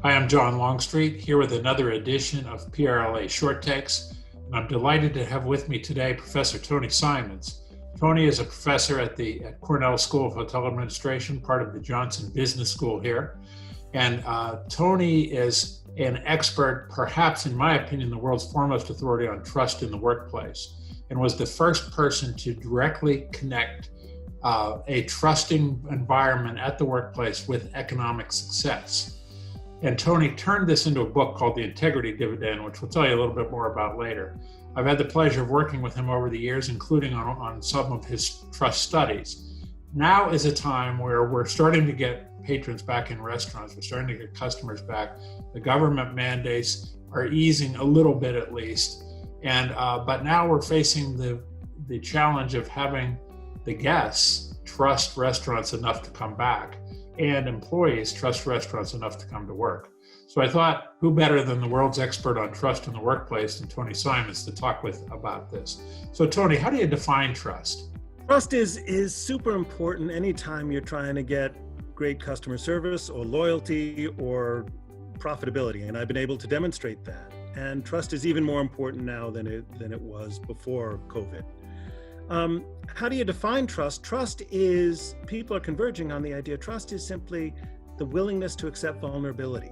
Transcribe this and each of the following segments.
Hi, I'm John Longstreet here with another edition of PRLA Short Takes, and I'm delighted to have with me today Professor Tony Simons. Tony is a professor at Cornell School of Hotel Administration, part of the Johnson Business School here. And Tony is an expert, perhaps in my opinion, the world's foremost authority on trust in the workplace, and was the first person to directly connect a trusting environment at the workplace with economic success. And Tony turned this into a book called The Integrity Dividend, which we'll tell you a little bit more about later. I've had the pleasure of working with him over the years, including on some of his trust studies. Now is a time where we're starting to get patrons back in restaurants. We're starting to get customers back. The government mandates are easing a little bit at least. And but now we're facing the challenge of having the guests trust restaurants enough to come back, and employees trust restaurants enough to come to work. So I thought, who better than the world's expert on trust in the workplace than Tony Simons to talk with about this. So Tony, how do you define trust? Trust is super important anytime you're trying to get great customer service or loyalty or profitability, and I've been able to demonstrate that. And trust is even more important now than it was before COVID. How do you define trust? Trust is, people are converging on the idea, trust is simply the willingness to accept vulnerability.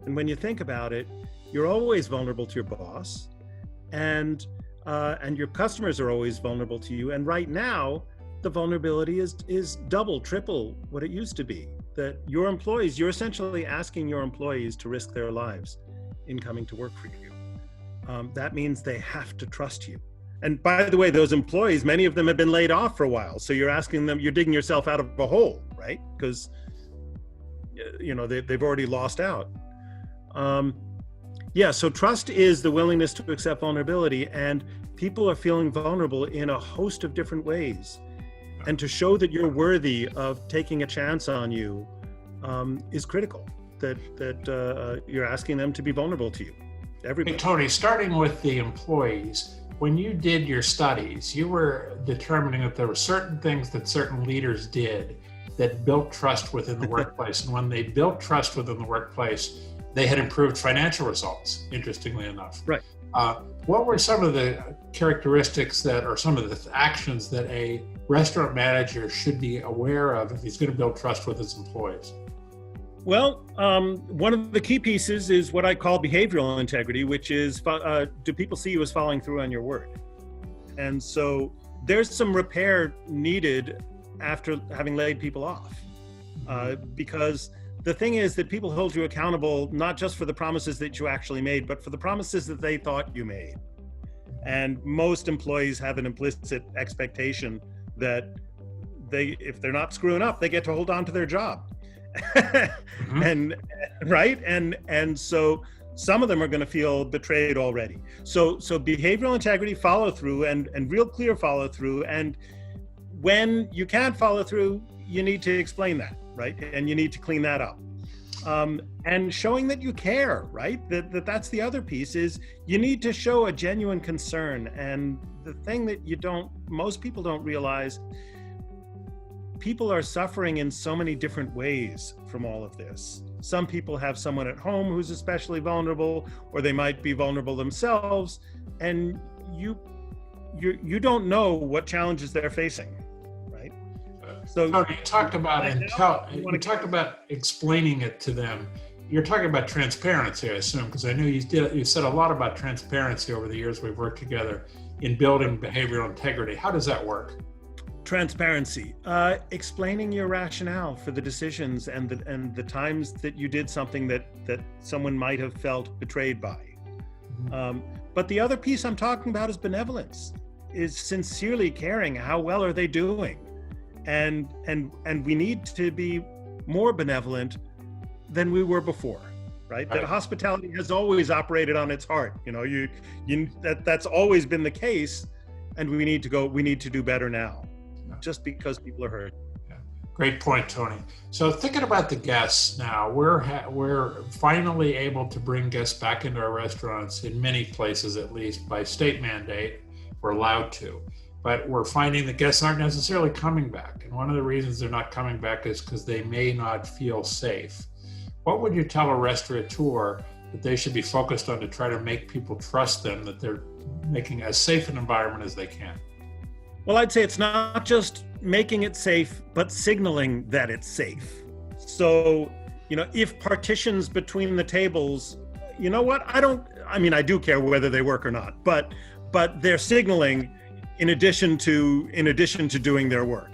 And when you think about it, you're always vulnerable to your boss, and your customers are always vulnerable to you. And right now, the vulnerability is double, triple what it used to be. That your employees, you're essentially asking your employees to risk their lives in coming to work for you. That means they have to trust you. And by the way, those employees, many of them have been laid off for a while. So you're asking them, you're digging yourself out of a hole, right? Because they've already lost out. So trust is the willingness to accept vulnerability, and people are feeling vulnerable in a host of different ways. And to show that you're worthy of taking a chance on you is critical, that you're asking them to be vulnerable to you. Everybody. Hey, Tony, starting with the employees, when you did your studies, you were determining that there were certain things that certain leaders did that built trust within the workplace. And when they built trust within the workplace, they had improved financial results, interestingly enough. Right. What were some of the characteristics or some of the actions that a restaurant manager should be aware of if he's going to build trust with his employees? Well, one of the key pieces is what I call behavioral integrity, which is, do people see you as following through on your word? And so there's some repair needed after having laid people off, because the thing is that people hold you accountable, not just for the promises that you actually made, but for the promises that they thought you made. And most employees have an implicit expectation that if they're not screwing up, they get to hold on to their job. Mm-hmm. And so some of them are going to feel betrayed already. So behavioral integrity, follow through, and real clear follow through. And when you can't follow through, you need to explain that, right? And you need to clean that up. And showing that you care, right? That's the other piece, is you need to show a genuine concern. And the thing that most people don't realize, people are suffering in so many different ways from all of this. Some people have someone at home who's especially vulnerable, or they might be vulnerable themselves, and you don't know what challenges they're facing, right? So Tony, you talked about explaining it to them. You're talking about transparency, I assume, because I know you said a lot about transparency over the years we've worked together in building behavioral integrity. How does that work? Transparency, explaining your rationale for the decisions and the times that you did something that someone might have felt betrayed by. Mm-hmm. But the other piece I'm talking about is benevolence, is sincerely caring. How well are they doing? And we need to be more benevolent than we were before, right? That hospitality has always operated on its heart. That's always been the case, and we need to do better now. Just because people are hurt. Yeah. Great point, Tony. So thinking about the guests now, we're finally able to bring guests back into our restaurants in many places, at least by state mandate. We're allowed to, but we're finding that guests aren't necessarily coming back. And one of the reasons they're not coming back is because they may not feel safe. what would you tell a restaurateur that they should be focused on to try to make people trust them, that they're making as safe an environment as they can? Well, I'd say it's not just making it safe, but signaling that it's safe. So, if partitions between the tables, you know what? I do care whether they work or not, but they're signaling in addition to doing their work.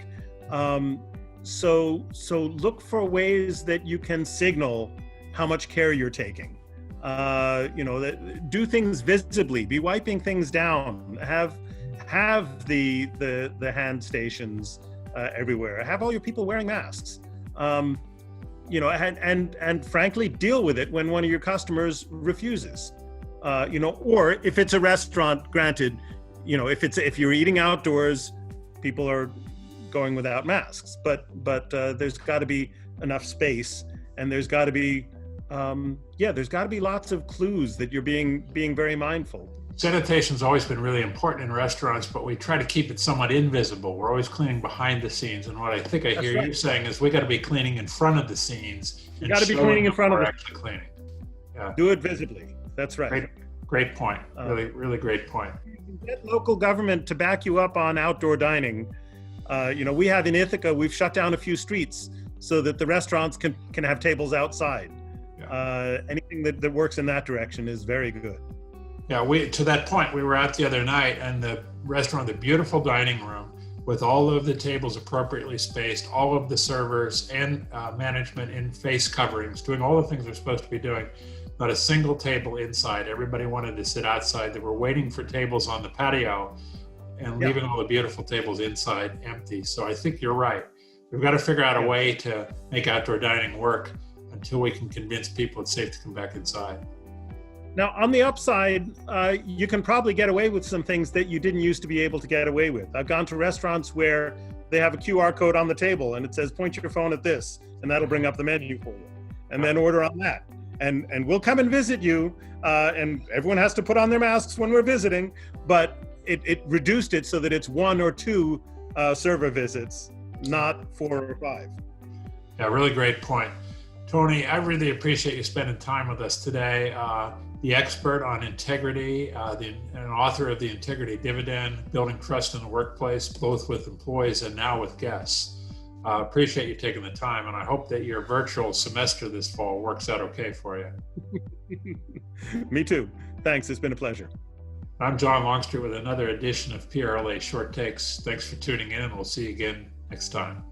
So look for ways that you can signal how much care you're taking. Do things visibly, be wiping things down, have the hand stations everywhere, have all your people wearing masks, and frankly deal with it when one of your customers refuses, or if it's a restaurant, granted, if you're eating outdoors, people are going without masks, but there's got to be enough space, and there's got to be lots of clues that you're being very mindful. Sanitation's always been really important in restaurants, but we try to keep it somewhat invisible. We're always cleaning behind the scenes, and what I think I hear you saying is we got to be cleaning in front of the scenes. You got to be cleaning in front of it. Actually cleaning. Yeah. Do it visibly. That's right. Great point. Really great point. You can get local government to back you up on outdoor dining. We have in Ithaca, we've shut down a few streets so that the restaurants can have tables outside. Yeah. Anything that works in that direction is very good. Yeah, to that point, we were out the other night, and the restaurant, the beautiful dining room with all of the tables appropriately spaced, all of the servers and management in face coverings, doing all the things they're supposed to be doing. Not a single table inside. Everybody wanted to sit outside. They were waiting for tables on the patio and leaving all the beautiful tables inside empty. So I think you're right. We've got to figure out a way to make outdoor dining work until we can convince people it's safe to come back inside. Now, on the upside, you can probably get away with some things that you didn't used to be able to get away with. I've gone to restaurants where they have a QR code on the table and it says, point your phone at this, and that'll bring up the menu for you. And then order on that. And we'll come and visit you, and everyone has to put on their masks when we're visiting, but it reduced it so that it's 1 or 2 server visits, not 4 or 5. Yeah, really great point. Tony, I really appreciate you spending time with us today. The expert on integrity, and author of the Integrity Dividend, Building Trust in the Workplace, both with employees and now with guests. Appreciate you taking the time, and I hope that your virtual semester this fall works out okay for you. Me too. Thanks, it's been a pleasure. I'm John Longstreet with another edition of PRLA Short Takes. Thanks for tuning in, and we'll see you again next time.